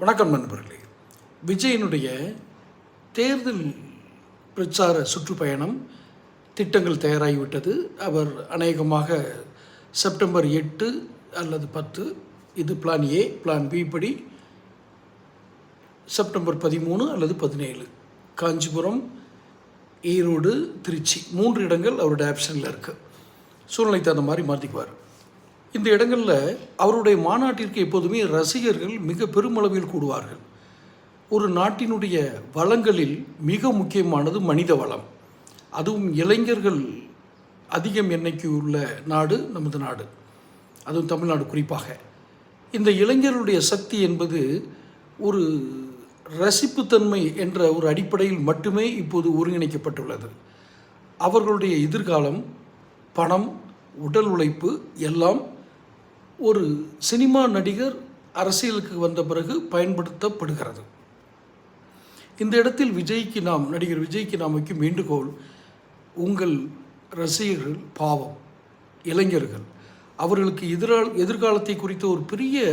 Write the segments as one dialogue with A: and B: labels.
A: வணக்கம் நண்பர்களே. விஜயனுடைய தேர்தல் பிரச்சார சுற்றுப்பயணம் திட்டங்கள் தயாராகிவிட்டது. அவர் அநேகமாக செப்டம்பர் 8 அல்லது 10 இது பிளான் ஏ. பிளான் பி படி செப்டம்பர் 13 அல்லது 17 காஞ்சிபுரம், ஈரோடு, திருச்சி 3 இடங்கள் அவருடைய ஆப்ஷனில் இருக்குது. சூழ்நிலை தகுந்த மாதிரி மாற்றிக்குவார். இந்த இடங்களில் அவருடைய மாநாட்டிற்கு எப்போதுமே ரசிகர்கள் மிக பெருமளவில் கூடுவார்கள். ஒரு நாட்டினுடைய வளங்களில் மிக முக்கியமானது மனித வளம். அதுவும் இளைஞர்கள் அதிகம் எண்ணிக்கை உள்ள நாடு நமது நாடு, அதுவும் தமிழ்நாடு குறிப்பாக. இந்த இளைஞர்களுடைய சக்தி என்பது ஒரு ரசிப்புத்தன்மை என்ற ஒரு அடிப்படையில் மட்டுமே இப்போது ஒருங்கிணைக்கப்பட்டுள்ளது. அவர்களுடைய எதிர்காலம், பணம், உடல் உழைப்பு எல்லாம் ஒரு சினிமா நடிகர் அரசியலுக்கு வந்த பிறகு பயன்படுத்தப்படுகிறது. இந்த இடத்தில் நடிகர் விஜய்க்கு நாம் வைக்கும் வேண்டுகோள், உங்கள் ரசிகர்கள் பாவம், இளைஞர்கள், அவர்களுக்கு எதிர்காலத்தை குறித்த ஒரு பெரிய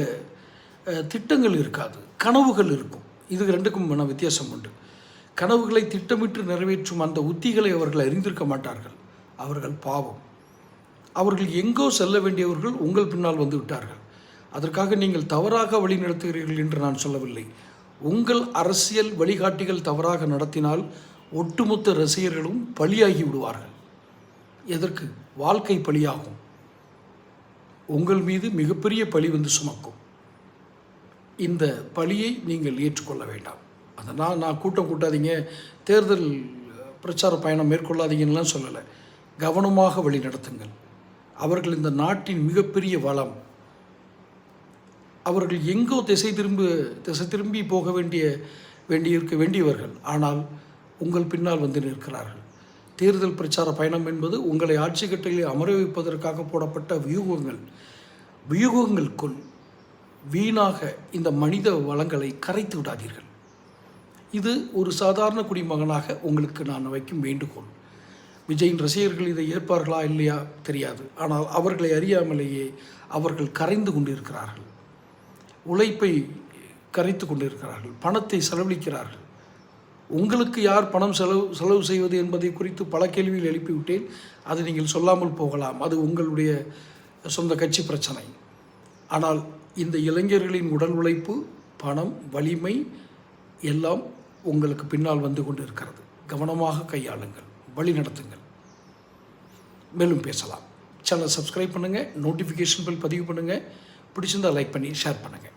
A: திட்டங்கள் இருக்காது, கனவுகள் இருக்கும். இது ரெண்டுக்கும் வித்தியாசம் உண்டு. கனவுகளை திட்டமிட்டு நிறைவேற்றும் அந்த உத்திகளை அவர்கள் அறிந்திருக்க மாட்டார்கள். அவர்கள் பாவம். அவர்கள் எங்கோ செல்ல வேண்டியவர்கள் உங்கள் பின்னால் வந்து விட்டார்கள். அதற்காக நீங்கள் தவறாக வழி நடத்துகிறீர்கள் என்று நான் சொல்லவில்லை. உங்கள் அரசியல் வழிகாட்டிகள் தவறாக நடத்தினால் ஒட்டுமொத்த ரசிகர்களும் பலியாகி விடுவார்கள். எதற்கு? வாழ்க்கை பலியாகும். உங்கள் மீது மிகப்பெரிய பழி வந்து சுமக்கும். இந்த பழியை நீங்கள் ஏற்றுக்கொள்ள வேண்டாம். அதனால் நான் கூட்டம் கூட்டாதீங்க, தேர்தல் பிரச்சார பயணம் மேற்கொள்ளாதீங்கன்னெலாம் சொல்லலை. கவனமாக வழி நடத்துங்கள். அவர்கள் இந்த நாட்டின் மிகப்பெரிய வளம். அவர்கள் எங்கோ திசை திரும்பி போக வேண்டியவர்கள். ஆனால் உங்கள் பின்னால் வந்து நிற்கிறார்கள். தேர்தல் பிரச்சார பயணம் என்பது உங்களை ஆட்சி கட்டிலில் அமர வைப்பதற்காக போடப்பட்ட வியூகங்களுக்குள் வீணாக இந்த மனித வளங்களை கரைத்து விடாதீர்கள். இது ஒரு சாதாரண குடிமகனாக உங்களுக்கு நான் வைக்கும் வேண்டுகோள். விஜயின் ரசிகர்கள் இதை ஏற்பார்களா இல்லையா தெரியாது. ஆனால் அவர்களை அறியாமலேயே அவர்கள் கரைந்து கொண்டிருக்கிறார்கள். உழைப்பை கரைத்து கொண்டிருக்கிறார்கள். பணத்தை செலவழிக்கிறார்கள். உங்களுக்கு யார் பணம் செலவு செய்வது என்பதை குறித்து பல கேள்விகள் எழுப்பிவிட்டேன். அது நீங்கள் சொல்லாமல் போகலாம். அது உங்களுடைய சொந்த கட்சி பிரச்சனை. ஆனால் இந்த இளைஞர்களின் உடல் உழைப்பு, பணம், வலிமை எல்லாம் உங்களுக்கு பின்னால் வந்து கொண்டு இருக்கிறது. கவனமாக கையாளுங்கள், வழி நடத்துங்கள். மேலும் பேசலாம். சேனலை சப்ஸ்கிரைப் பண்ணுங்கள், நோட்டிஃபிகேஷன் பில் பதிவு பண்ணுங்கள். பிடிச்சிருந்தால் லைக் பண்ணி ஷேர் பண்ணுங்கள்.